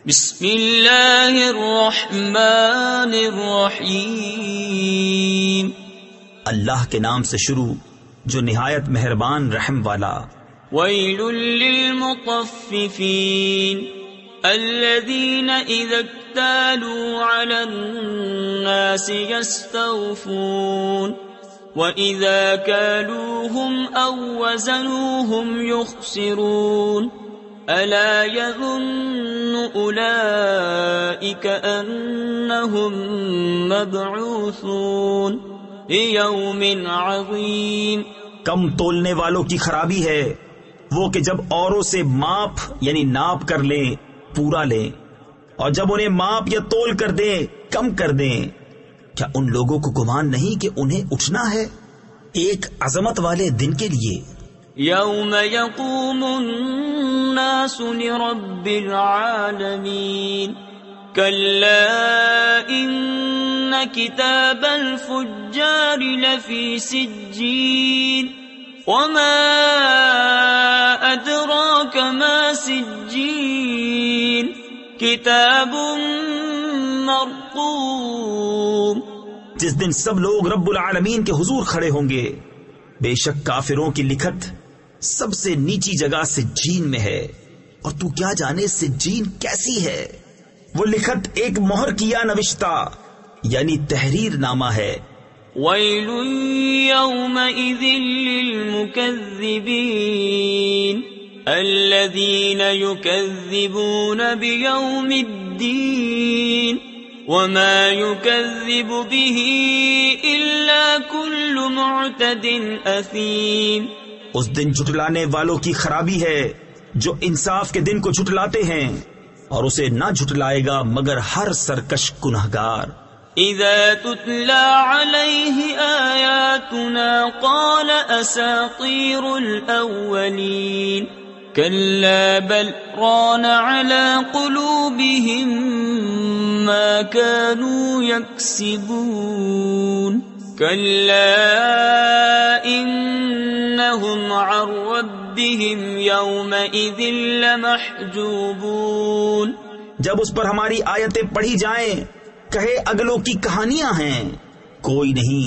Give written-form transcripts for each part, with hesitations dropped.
بسم اللہ الرحمن الرحیم، اللہ کے نام سے شروع جو نہایت مہربان رحم والا۔ ویل للمطففین الذین اذا اکتالوا علی الناس یستوفون وَإِذَا كَالُوهُمْ أَوْ وَزَنُوهُمْ يُخْسِرُونَ أَلَا يَظُنُّ أُولَئِكَ أَنَّهُمْ مَبْعُوثُونَ لِيَوْمٍ عَظِيمٍ۔ کم تولنے والوں کی خرابی ہے وہ کہ جب اوروں سے ماپ یعنی ناپ کر لیں پورا لیں، اور جب انہیں ماپ یا تول کر دیں کم کر دیں، کیا ان لوگوں کو گمان نہیں کہ انہیں اٹھنا ہے ایک عظمت والے دن کے لیے؟ یوم یقوم الناس لرب العالمین کلا ان کتاب الفجار لفی سجین وما ادراک ما سجین کتاب مرقوم۔ جس دن سب لوگ رب العالمین کے حضور کھڑے ہوں گے، بے شک کافروں کی لکھت سب سے نیچی جگہ سجین میں ہے، اور تو کیا جانے سجین کیسی ہے؟ وہ لکھت ایک مہر کیا نوشتہ یعنی تحریر نامہ ہے۔ ویل یومئذ للمکذبین الذین یکذبون بیوم الدین وما يكذب به إلا كل معتد أثيم۔ اس دن جھٹلانے والوں کی خرابی ہے جو انصاف کے دن کو جھٹلاتے ہیں، اور اسے نہ جھٹلائے گا مگر ہر سرکش گنہگار۔ اذا تتلى عليه آياتنا قال اساطير الاولين كلا بل ران على قلوبهم ما كانوا يكسبون كلا إنهم عن ربهم يومئذ لمحجوبون۔ جب اس پر ہماری آیتیں پڑھی جائیں کہے اگلوں کی کہانیاں ہیں، کوئی نہیں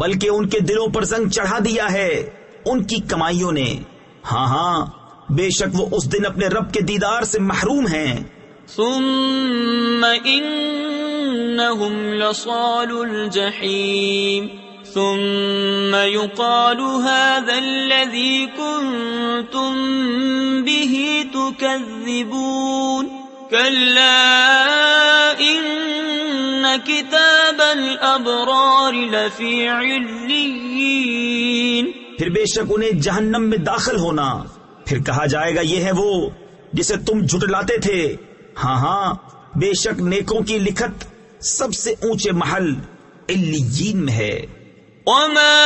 بلکہ ان کے دلوں پر زنگ چڑھا دیا ہے ان کی کمائیوں نے۔ ہاں ہاں بے شک وہ اس دن اپنے رب کے دیدار سے محروم ہیں۔ ثم انہم لصال الجحیم ثم يقال هذا الذي كنتم به تكذبون كلا ان كتاب الابرار لفی علیین۔ پھر بے شک انہیں جہنم میں داخل ہونا، پھر کہا جائے گا یہ ہے وہ جسے تم جھٹلاتے تھے۔ ہاں ہاں بے شک نیکوں کی لکھت سب سے اونچے محل علیین میں ہے۔ وما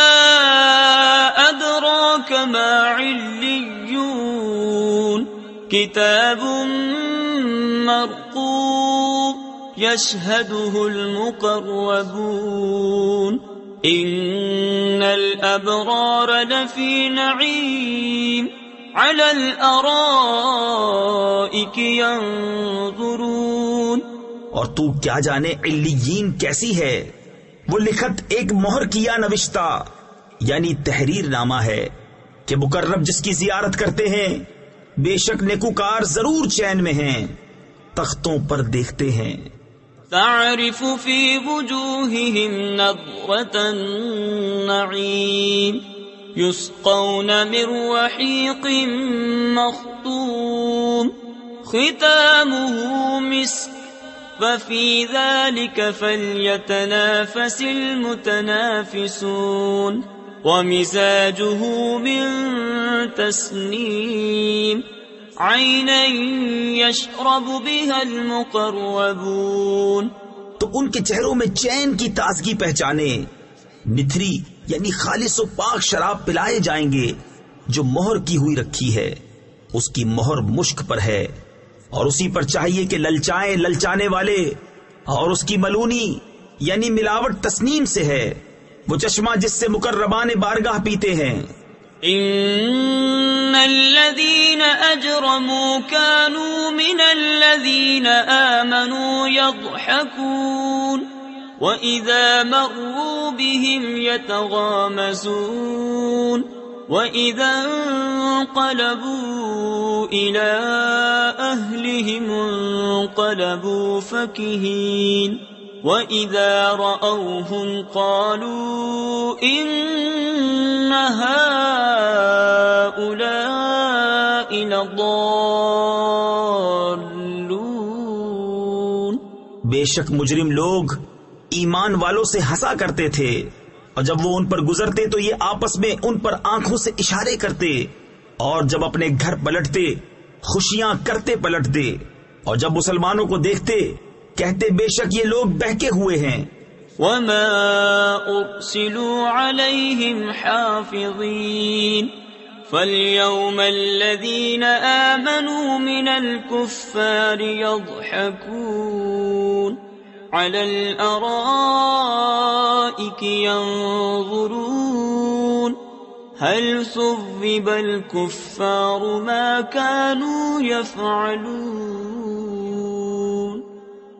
ادراک ما علیون کتاب مرقوم یشہدہ المقربون ان الابرار لفی نعیم علی الارائک ینظرون۔ اور تو کیا جانے علیین کیسی ہے؟ وہ لکھت ایک مہر کیا نوشتہ یعنی تحریر نامہ ہے کہ مقرب جس کی زیارت کرتے ہیں بے شک نیکوکار ضرور چین میں ہیں، تختوں پر دیکھتے ہیں۔ تعرف فی وجوہہم نضرۃ النعیم یسقون من رحیق مختوم ختامہ مسک وفی ذلک فلیتنافس المتنافسون ومزاجہ من تسنیم عینا یشرب بها المقربون۔ تو ان کے چہروں میں چین کی تازگی پہچانے، نتھری یعنی خالص و پاک شراب پلائے جائیں گے جو مہر کی ہوئی رکھی ہے، اس کی مہر مشک پر ہے، اور اسی پر چاہیے کہ للچائیں للچانے والے، اور اس کی ملونی یعنی ملاوٹ تسنیم سے ہے، وہ چشمہ جس سے مقربان بارگاہ پیتے ہیں۔ إن الذين أجرموا كانوا من الذين آمنوا يضحكون وإذا مروا بهم يتغامزون وإذا انقلبوا إلى أهلهم انقلبوا فكهين وَإِذَا رَأَوْهُمْ قَالُوا إِنَّ هَؤُلَاءِ لَضَالُّونَ بے شک مجرم لوگ ایمان والوں سے ہنسا کرتے تھے، اور جب وہ ان پر گزرتے تو یہ آپس میں ان پر آنکھوں سے اشارے کرتے، اور جب اپنے گھر پلٹتے خوشیاں کرتے پلٹتے، اور جب مسلمانوں کو دیکھتے کہتے بے شک یہ لوگ بہکے ہوئے ہیں۔ وَمَا أُرْسِلُوا عَلَيْهِمْ حَافِظِينَ فَالْيَوْمَ الَّذِينَ آمَنُوا مِنَ الْكُفَّارِ يَضْحَكُونَ عَلَى الْأَرَائِكِ يَنظُرُونَ هَلْ ثُوِّبَ الْكُفَّارُ مَا كَانُوا يَفْعَلُونَ۔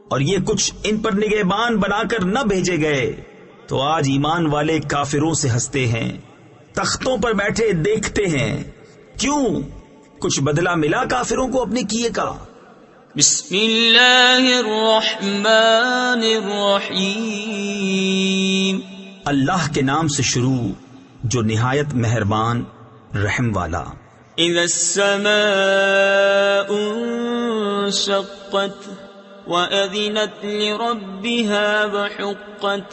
اور یہ کچھ ان پر نگہبان بنا کر نہ بھیجے گئے تو آج ایمان والے کافروں سے ہنستے ہیں، تختوں پر بیٹھے دیکھتے ہیں، کیوں کچھ بدلہ ملا کافروں کو اپنے کیے کا؟ بسم اللہ الرحمن الرحیم، اللہ کے نام سے شروع جو نہایت مہربان رحم والا۔ اذا السماء انشقت وَأَذِنَتْ لِرَبِّهَا وَحُقَّتْ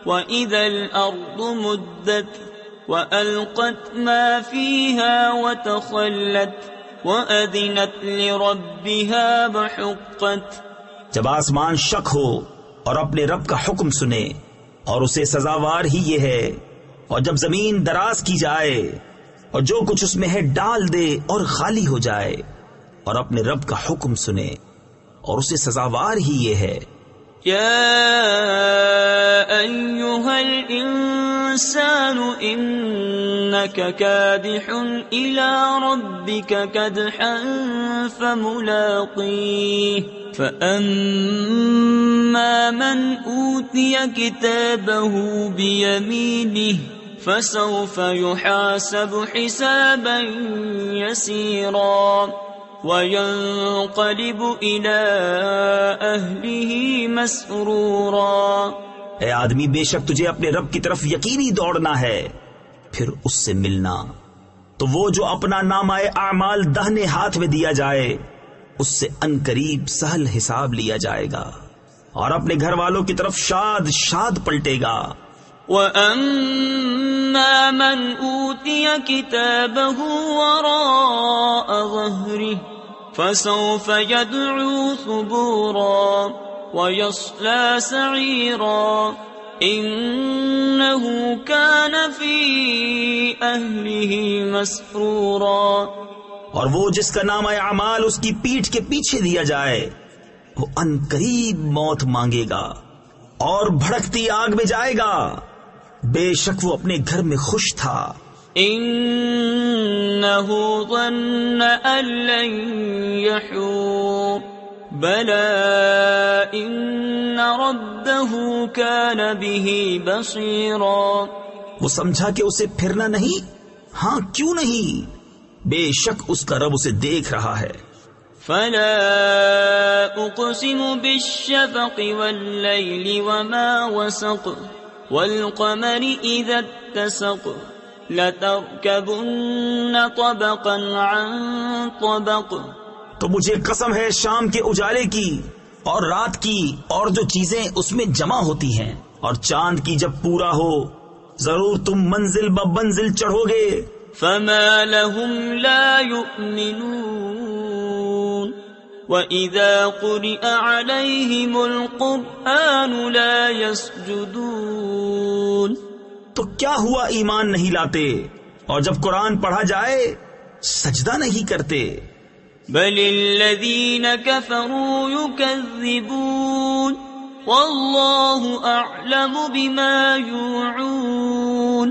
وَإِذَا الْأَرْضُ مُدَّتْ وَأَلْقَتْ مَا فِيهَا وَتَخَلَّتْ وَأَذِنَتْ لِرَبِّهَا وَحُقَّتْ۔ جب آسمان شق ہو اور اپنے رب کا حکم سنے اور اسے سزاوار ہی یہ ہے، اور جب زمین دراز کی جائے اور جو کچھ اس میں ہے ڈال دے اور خالی ہو جائے، اور اپنے رب کا حکم سنے اور اسے سزاوار ہی یہ ہے۔ یا ایھا الانسان انک کادح الی ربک کدحا فملاقیہ فاما من اوتی کتابہ بیمینہ فسوف یحاسب حسابا یسیرا وَيَنْقَلِبُ إِلَىٰ أَهْلِهِ مَسْرُورًا۔ اے آدمی، بے شک تجھے اپنے رب کی طرف یقینی دوڑنا ہے، پھر اس سے ملنا تو وہ جو اپنا نامہ اعمال دہنے ہاتھ میں دیا جائے اس سے عنقریب سہل حساب لیا جائے گا، اور اپنے گھر والوں کی طرف شاد شاد پلٹے گا۔ وَأَمَّا مَنْ أُوتِيَ كِتَابَهُ وَرَاءَ ظَهْرِهِ فَسَوْفَ يَدْعُو ثُبُورًا وَيَصْلَى سَعِيرًا إِنَّهُ كَانَ فِي أَهْلِهِ مَسْرُورًا۔ اور وہ جس کا نامہ اعمال اس کی پیٹھ کے پیچھے دیا جائے وہ عنقریب موت مانگے گا اور بھڑکتی آگ میں جائے گا، بے شک وہ اپنے گھر میں خوش تھا۔ انہ ظن ان لن یحور بلی ان ربہ کان بہ بصیرا۔ وہ سمجھا کہ اسے پھرنا نہیں، ہاں کیوں نہیں، بے شک اس کا رب اسے دیکھ رہا ہے۔ فلا اقسم بالشفق واللیل وما وسق والقمر اذا اتسق لتركبن طبقا عن طبق۔ تو مجھے قسم ہے شام کے اجالے کی اور رات کی اور جو چیزیں اس میں جمع ہوتی ہیں، اور چاند کی جب پورا ہو ضرور تم منزل ب منزل چڑھو گے۔ فما لهم لا يؤمنون وَإِذَا قُرِئَ عَلَيْهِمُ الْقُرْآنُ لَا يَسْجُدُونَ۔ تو کیا ہوا ایمان نہیں لاتے، اور جب قرآن پڑھا جائے سجدہ نہیں کرتے۔ بَلِ الَّذِينَ كَفَرُوا يُكَذِّبُونَ وَاللَّهُ أَعْلَمُ بِمَا يُوعُونَ۔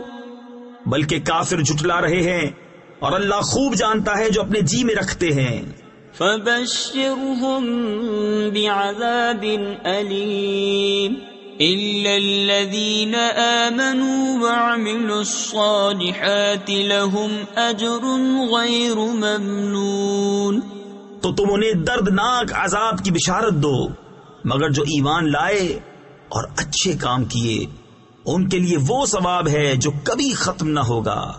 بلکہ کافر جھٹلا رہے ہیں اور اللہ خوب جانتا ہے جو اپنے جی میں رکھتے ہیں۔ فبشرهم بعذاب أليم إلا الذين آمنوا وعملوا الصالحات لهم أجر غير ممنون۔ تو تم انہیں دردناک عذاب کی بشارت دو، مگر جو ایمان لائے اور اچھے کام کیے ان کے لیے وہ ثواب ہے جو کبھی ختم نہ ہوگا۔